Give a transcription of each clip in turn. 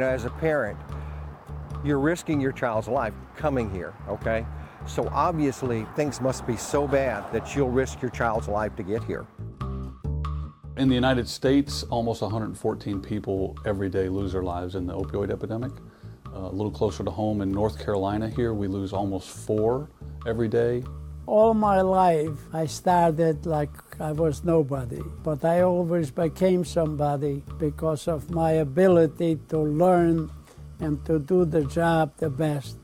as a parent, you're risking your child's life coming here, okay? So obviously things must be so bad that you'll risk your child's life to get here. In the United States, almost 114 people every day lose their lives in the opioid epidemic. A little closer to home in North Carolina here, we lose almost 4 every day. All my life, I started like I was nobody, but I always became somebody because of my ability to learn and to do the job the best.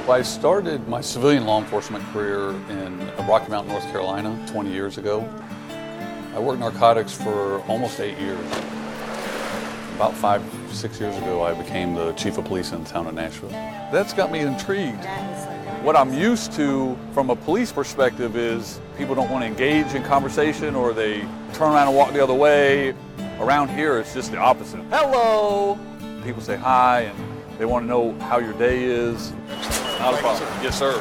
I started my civilian law enforcement career in Rocky Mount, North Carolina 20 years ago. I worked narcotics for almost 8 years. About 5-6 years ago, I became the chief of police in the town of Nashville. That's got me intrigued. What I'm used to from a police perspective is people don't want to engage in conversation or they turn around and walk the other way. Around here, it's just the opposite. Hello! People say hi and they want to know how your day is. Not a problem. Yes, sir.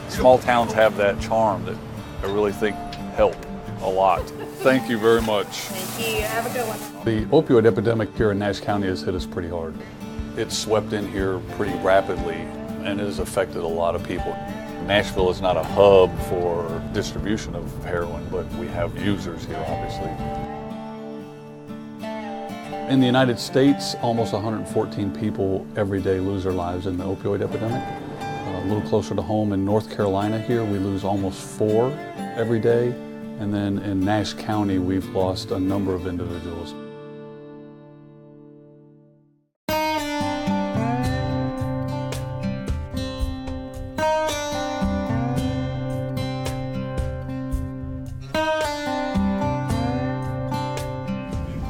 Small towns have that charm that I really think help a lot. Thank you very much. Thank you. Have a good one. The opioid epidemic here in Nash County has hit us pretty hard. It's swept in here pretty rapidly and it has affected a lot of people. Nashville is not a hub for distribution of heroin, but we have users here, obviously. In the United States, almost 114 people every day lose their lives in the opioid epidemic. A little closer to home in North Carolina here, we lose almost 4 every day. And then in Nash County, we've lost a number of individuals.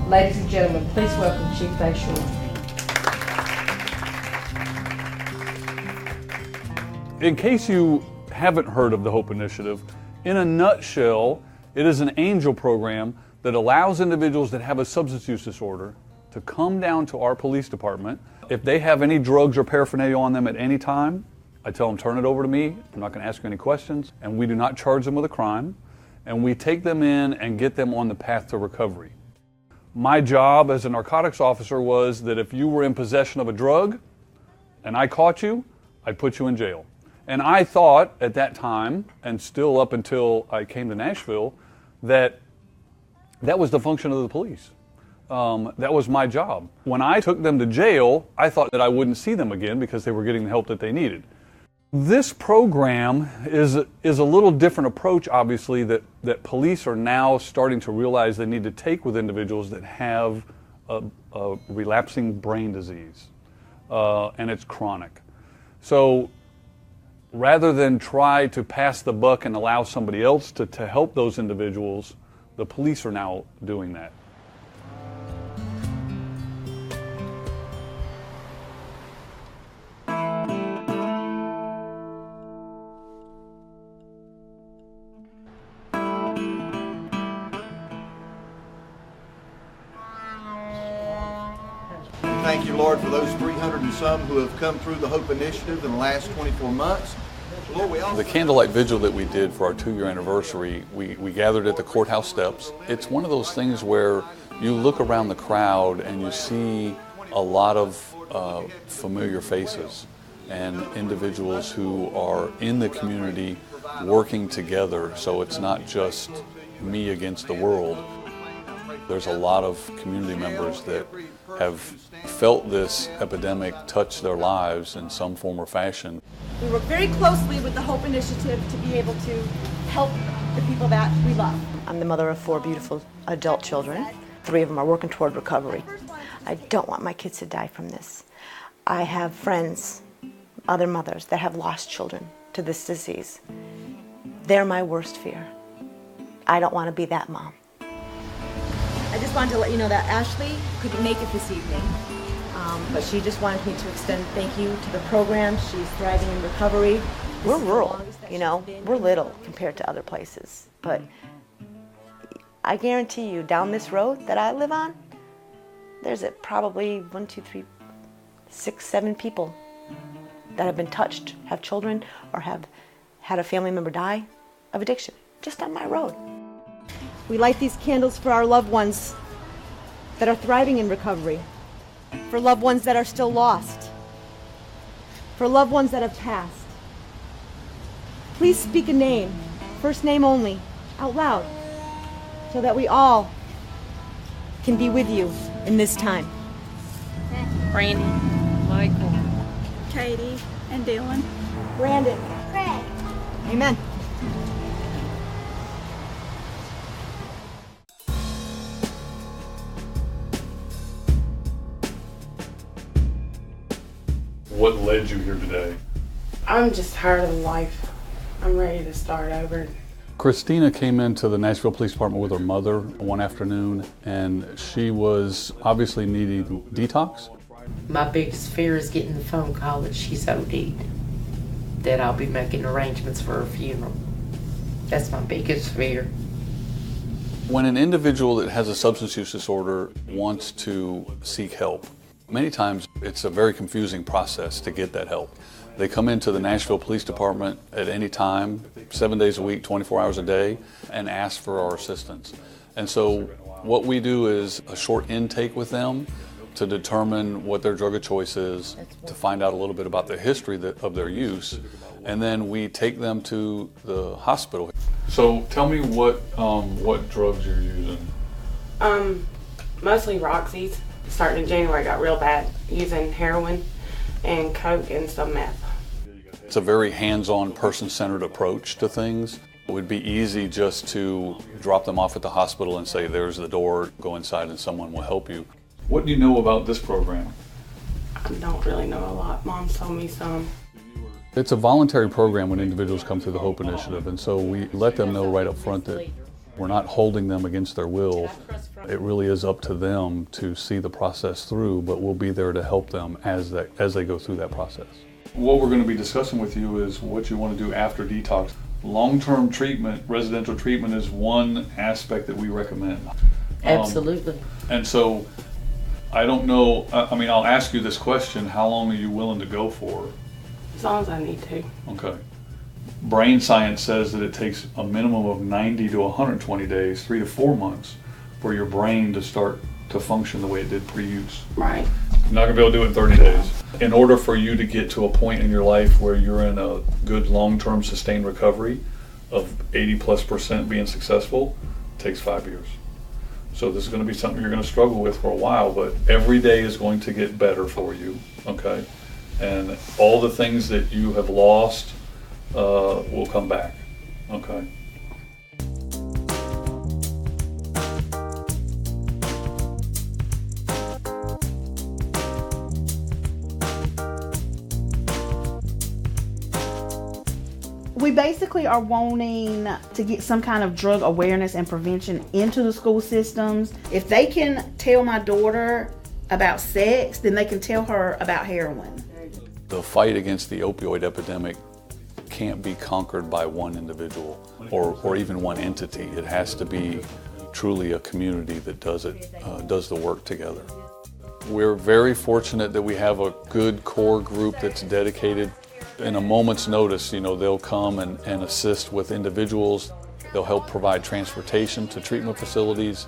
Ladies and gentlemen, please welcome Chief Himshila. In case you haven't heard of the HOPE Initiative, in a nutshell, it is an angel program that allows individuals that have a substance use disorder to come down to our police department. If they have any drugs or paraphernalia on them at any time, I tell them, turn it over to me. I'm not going to ask you any questions, and we do not charge them with a crime, and we take them in and get them on the path to recovery. My job as a narcotics officer was that if you were in possession of a drug and I caught you, I'd put you in jail. And I thought at that time, and still up until I came to Nashville, that was the function of the police. That was my job. When I took them to jail, I thought that I wouldn't see them again because they were getting the help that they needed. This program is a little different approach, obviously, that police are now starting to realize they need to take with individuals that have a relapsing brain disease, and it's chronic. So rather than try to pass the buck and allow somebody else to help those individuals, the police are now doing that. Thank you, Lord, for those 300 and some who have come through the HOPE Initiative in the last 24 months. Lord, the candlelight vigil that we did for our 2-year anniversary, we gathered at the courthouse steps. It's one of those things where you look around the crowd and you see a lot of familiar faces and individuals who are in the community working together, so it's not just me against the world. There's a lot of community members that have felt this epidemic touch their lives in some form or fashion. We work very closely with the HOPE Initiative to be able to help the people that we love. I'm the mother of 4 beautiful adult children. 3 of them are working toward recovery. I don't want my kids to die from this. I have friends, other mothers, that have lost children to this disease. They're my worst fear. I don't want to be that mom. I just wanted to let you know that Ashley couldn't make it this evening, but she just wanted me to extend thank you to the program. She's thriving in recovery. We're rural, you know, we're little compared to other places, but I guarantee you down this road that I live on, there's probably 1, 2, 3, 6, 7 people that have been touched, have children, or have had a family member die of addiction, just on my road. We light these candles for our loved ones that are thriving in recovery, for loved ones that are still lost, for loved ones that have passed. Please speak a name, first name only, out loud, so that we all can be with you in this time. Brandy, Michael, Katie, and Dylan. Brandon. Craig. Amen. What led you here today? I'm just tired of life. I'm ready to start over. Christina came into the Nashville Police Department with her mother one afternoon, and she was obviously needing detox. My biggest fear is getting the phone call that she's OD'd, that I'll be making arrangements for her funeral. That's my biggest fear. When an individual that has a substance use disorder wants to seek help, many times it's a very confusing process to get that help. They come into the Nashville Police Department at any time, 7 days a week, 24 hours a day, and ask for our assistance. And so what we do is a short intake with them to determine what their drug of choice is, to find out a little bit about the history of their use, and then we take them to the hospital. So tell me what drugs you're using. Mostly Roxy's. Starting in January, got real bad, using heroin and coke and some meth. It's a very hands-on, person-centered approach to things. It would be easy just to drop them off at the hospital and say, there's the door, go inside and someone will help you. What do you know about this program? I don't really know a lot. Mom told me some. It's a voluntary program when individuals come through the HOPE initiative, and so we let them know right up front that we're not holding them against their will. It really is up to them to see the process through, but we'll be there to help them as they go through that process. What we're going to be discussing with you is what you want to do after detox. Long-term treatment, residential treatment is one aspect that we recommend. Absolutely. And so, I don't know, I'll ask you this question, how long are you willing to go for? As long as I need to. Okay. Brain science says that it takes a minimum of 90 to 120 days, 3 to 4 months, for your brain to start to function the way it did pre-use. Right. You're not going to be able to do it in 30 days. In order for you to get to a point in your life where you're in a good long-term sustained recovery of 80+% being successful, it takes 5 years. So this is going to be something you're going to struggle with for a while, but every day is going to get better for you, okay? And all the things that you have lost will come back, okay? We basically are wanting to get some kind of drug awareness and prevention into the school systems. If they can tell my daughter about sex, then they can tell her about heroin. The fight against the opioid epidemic can't be conquered by one individual or even one entity. It has to be truly a community that does the work together. We're very fortunate that we have a good core group that's dedicated. In a moment's notice, they'll come and assist with individuals. They'll help provide transportation to treatment facilities.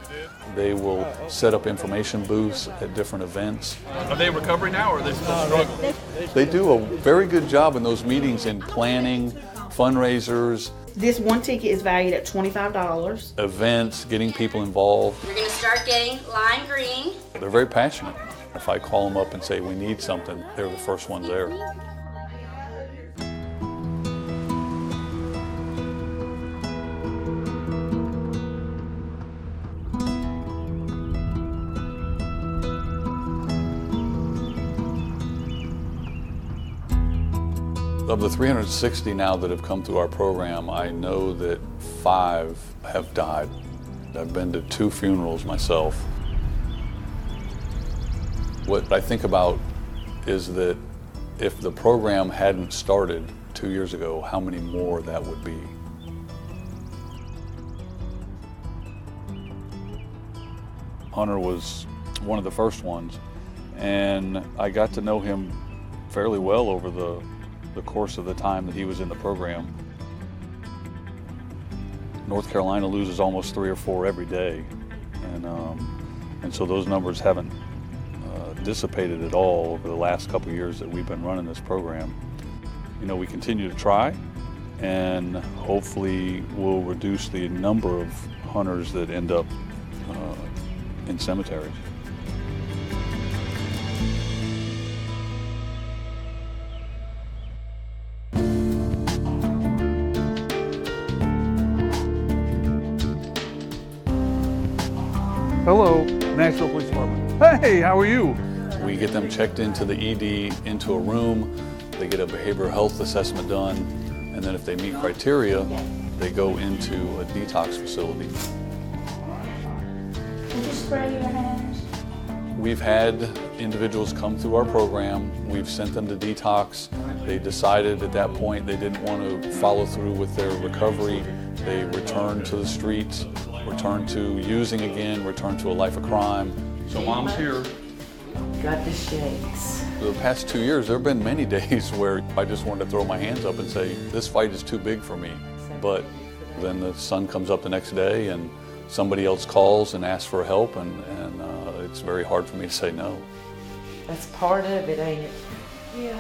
They will set up information booths at different events. Are they in recovery now, or are they still struggling? They do a very good job in those meetings in planning, fundraisers. This one ticket is valued at $25. Events, getting people involved. You're going to start getting lime green. They're very passionate. If I call them up and say we need something, they're the first ones there. Of the 360 now that have come through our program, I know that 5 have died. I've been to 2 funerals myself. What I think about is that if the program hadn't started 2 years ago, how many more that would be. Hunter was one of the first ones, and I got to know him fairly well over the course of the time that he was in the program. North Carolina loses almost 3 or 4 every day, and so those numbers haven't dissipated at all over the last couple of years that we've been running this program. You know, we continue to try, and hopefully we'll reduce the number of hunters that end up in cemeteries. Hello, Nashville Police Department. Hey, how are you? We get them checked into the ED, into a room. They get a behavioral health assessment done, and then if they meet criteria, they go into a detox facility. Did you spray your hands? We've had individuals come through our program. We've sent them to detox. They decided at that point they didn't want to follow through with their recovery. They returned to the streets, returned to using again, returned to a life of crime. So Mom's here. Got the shakes. For the past 2 years, there have been many days where I just wanted to throw my hands up and say, this fight is too big for me. But then the sun comes up the next day and somebody else calls and asks for help, and it's very hard for me to say no. That's part of it, ain't it? Yeah.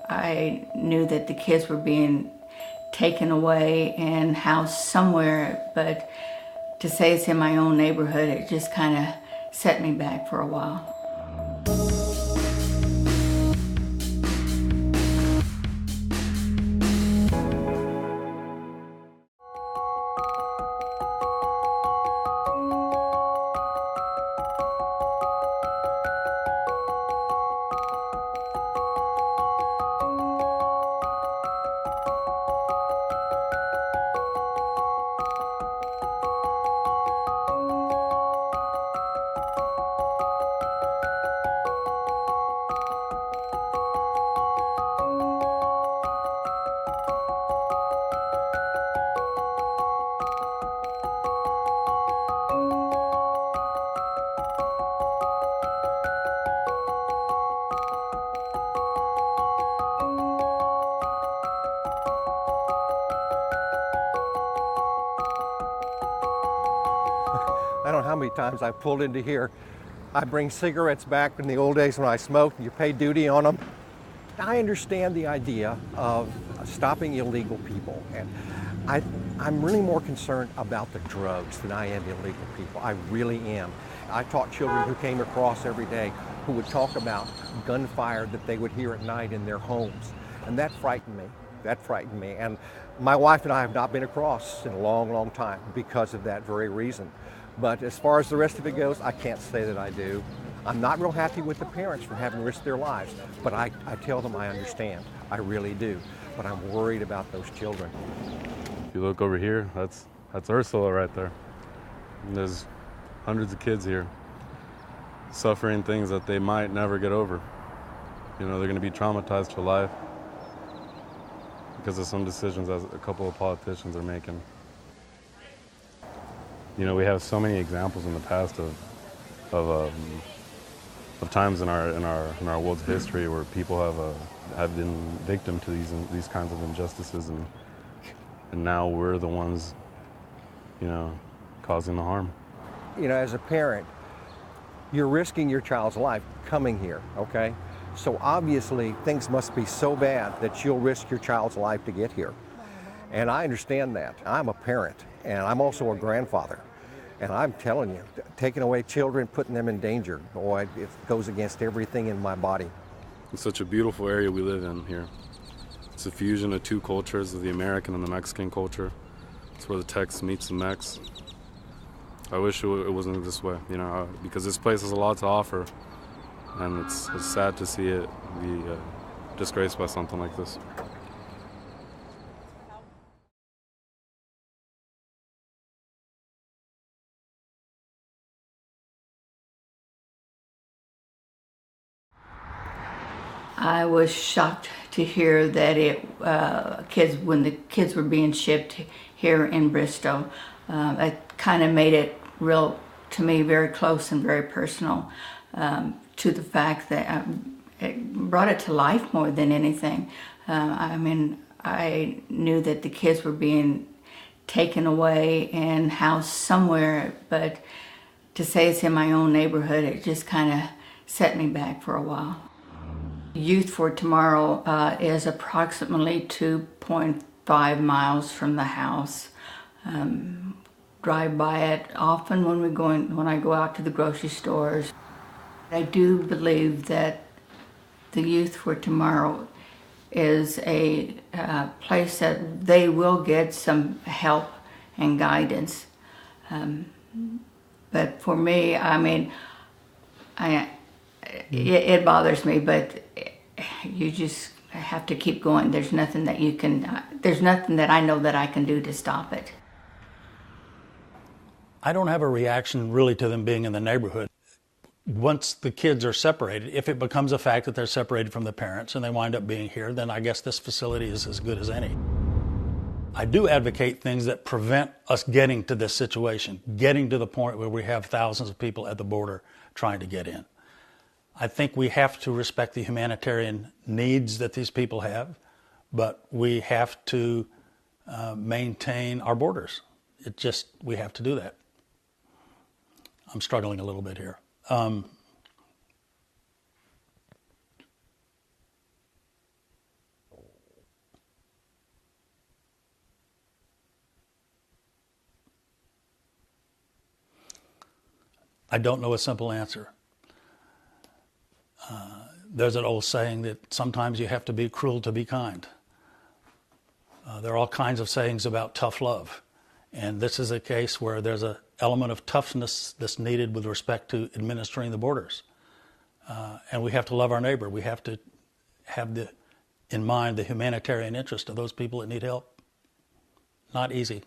I knew that the kids were being taken away and housed somewhere, but to say it's in my own neighborhood, it just kind of set me back for a while. I don't know how many times I've pulled into here. I bring cigarettes back from the old days when I smoked, and you pay duty on them. I understand the idea of stopping illegal people, and I'm really more concerned about the drugs than I am illegal people. I really am. I taught children who came across every day who would talk about gunfire that they would hear at night in their homes, and that frightened me. That frightened me, and my wife and I have not been across in a long, long time because of that very reason. But as far as the rest of it goes, I can't say that I do. I'm not real happy with the parents for having risked their lives, but I tell them I understand. I really do. But I'm worried about those children. If you look over here, that's Ursula right there. And there's hundreds of kids here suffering things that they might never get over. You know, they're going to be traumatized for life because of some decisions that a couple of politicians are making. You know, we have so many examples in the past of times in our world's history where people have been victim to these kinds of injustices, and now we're the ones, you know, causing the harm. You know, as a parent, you're risking your child's life coming here, okay? So obviously things must be so bad that you'll risk your child's life to get here. And I understand that. I'm a parent, and I'm also a grandfather. And I'm telling you, taking away children, putting them in danger, boy, it goes against everything in my body. It's such a beautiful area we live in here. It's a fusion of two cultures, of the American and the Mexican culture. It's where the Tex meets the Mex. I wish it wasn't this way, you know, because this place has a lot to offer, and it's sad to see it be disgraced by something like this. I was shocked to hear that when the kids were being shipped here in Bristow, it kind of made it real, to me, very close and very personal, to the fact that it brought it to life more than anything. I mean, I knew that the kids were being taken away and housed somewhere, but to say it's in my own neighborhood, it just kind of set me back for a while. Youth for Tomorrow is approximately 2.5 miles from the house. Drive by it often when I go out to the grocery stores. I do believe that the Youth for Tomorrow is a place that they will get some help and guidance. But for me, I mean, it bothers me, but you just have to keep going. There's nothing that I know that I can do to stop it. I don't have a reaction really to them being in the neighborhood. Once the kids are separated, if it becomes a fact that they're separated from the parents and they wind up being here, then I guess this facility is as good as any. I do advocate things that prevent us getting to this situation, getting to the point where we have thousands of people at the border trying to get in. I think we have to respect the humanitarian needs that these people have, but we have to maintain our borders. We have to do that. I'm struggling a little bit here. I don't know a simple answer. There's an old saying that sometimes you have to be cruel to be kind. There are all kinds of sayings about tough love. And this is a case where there's an element of toughness that's needed with respect to administering the borders. And we have to love our neighbor. We have to have in mind the humanitarian interest of those people that need help. Not easy.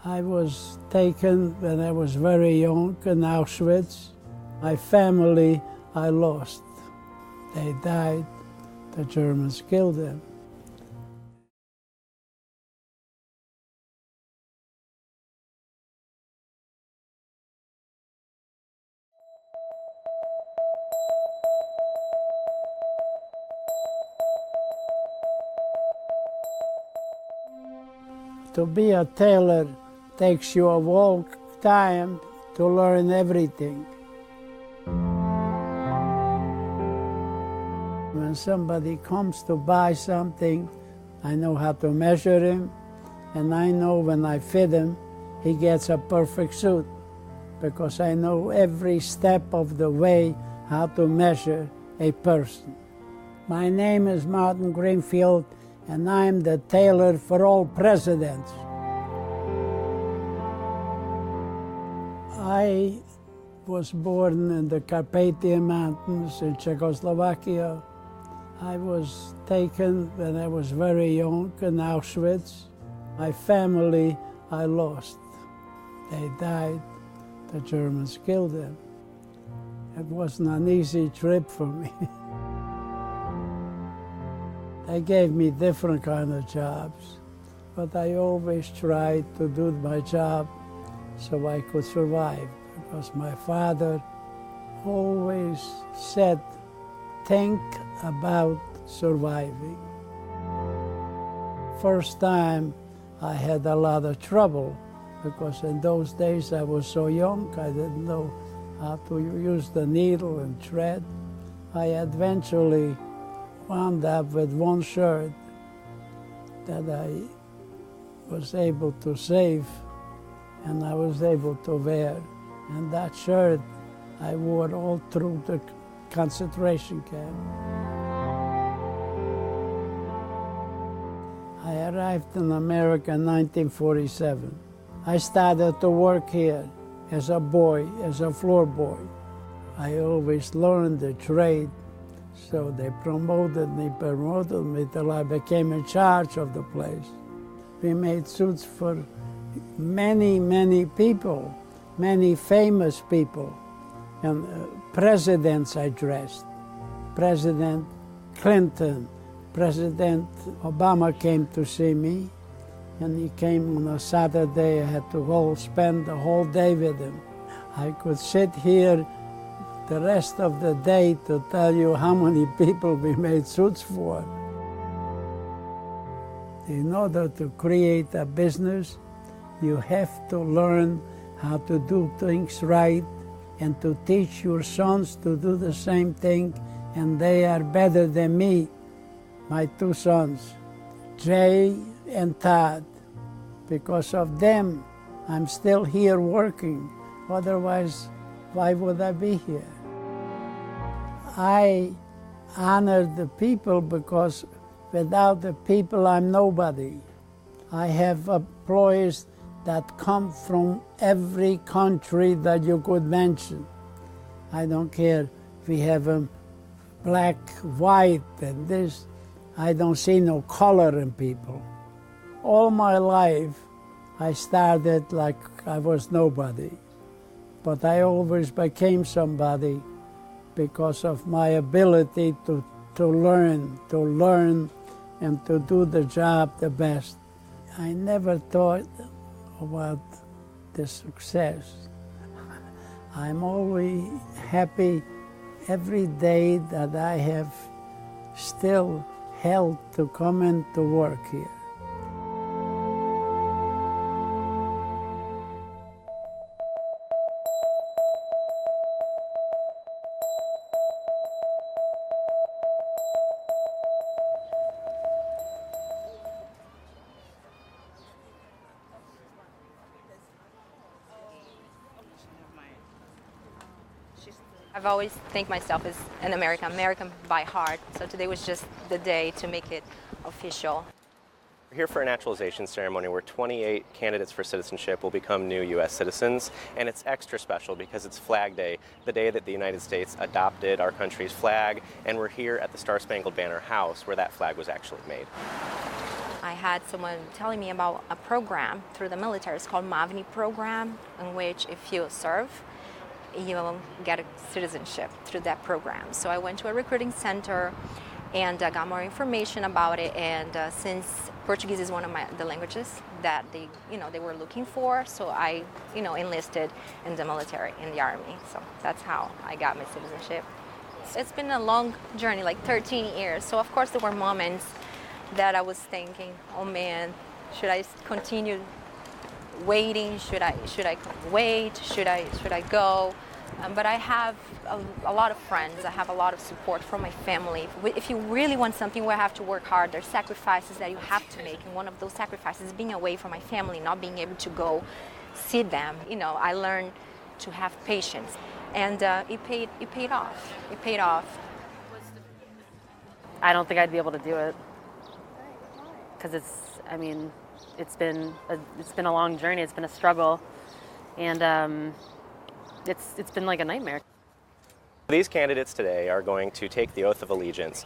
I was taken when I was very young in Auschwitz. My family I lost. They died. The Germans killed them. To be a tailor takes you a long time to learn everything. When somebody comes to buy something, I know how to measure him, and I know when I fit him, he gets a perfect suit, because I know every step of the way how to measure a person. My name is Martin Greenfield, and I'm the tailor for all presidents. I was born in the Carpathian Mountains in Czechoslovakia. I was taken when I was very young in Auschwitz. My family I lost. They died. The Germans killed them. It wasn't an easy trip for me. They gave me different kind of jobs, but I always tried to do my job so I could survive, because my father always said, think about surviving. First time I had a lot of trouble, because in those days I was so young, I didn't know how to use the needle and thread. I eventually wound up with one shirt that I was able to save and I was able to wear. And that shirt I wore all through the concentration camp. I arrived in America in 1947. I started to work here as a boy, as a floor boy. I always learned the trade, so they promoted me till I became in charge of the place. We made suits for many, many people, many famous people, and presidents I dressed. President Clinton, President Obama came to see me, and he came on a Saturday. I had to spend the whole day with him. I could sit here the rest of the day to tell you how many people we made suits for. In order to create a business, you have to learn how to do things right and to teach your sons to do the same thing, and they are better than me. My two sons, Jay and Todd. Because of them, I'm still here working. Otherwise, why would I be here? I honor the people because without the people, I'm nobody. I have employees that come from every country that you could mention. I don't care if we have them black, white, and this. I don't see no color in people. All my life, I started like I was nobody. But I always became somebody because of my ability to learn, and to do the job the best. I never thought about the success. I'm always happy every day that I have still health to come in to work here. I've always think myself as an American by heart, so today was just the day to make it official. We're here for a naturalization ceremony where 28 candidates for citizenship will become new U.S. citizens, and it's extra special because it's Flag Day, the day that the United States adopted our country's flag, and we're here at the Star-Spangled Banner House where that flag was actually made. I had someone telling me about a program through the military. It's called MAVNI program, in which if you serve, you'll get a citizenship through that program. So I went to a recruiting center and got more information about it. And since Portuguese is one of the languages that they were looking for, so I, enlisted in the military, in the Army. So that's how I got my citizenship. It's been a long journey, like 13 years. So of course there were moments that I was thinking, oh man, should I continue waiting? Should I wait? Should I go? But I have a lot of friends. I have a lot of support from my family. If you really want something, we have to work hard. There's sacrifices that you have to make, and one of those sacrifices is being away from my family, not being able to go see them. I learned to have patience, and it paid off. It paid off. I don't think I'd be able to do it because it's been a long journey. It's been a struggle, and it's been like a nightmare. These candidates today are going to take the oath of allegiance,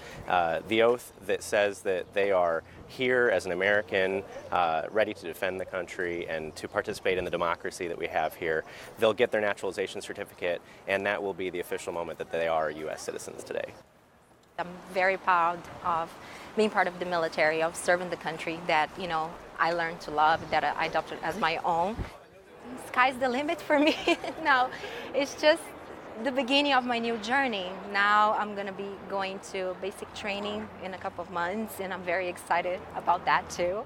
the oath that says that they are here as an American, ready to defend the country and to participate in the democracy that we have here. They'll get their naturalization certificate, and that will be the official moment that they are U.S. citizens today. I'm very proud of being part of the military, of serving the country that, I learned to love, that I adopted as my own. Sky's the limit for me. Now, it's just the beginning of my new journey. Now I'm going to be going to basic training in a couple of months, and I'm very excited about that too.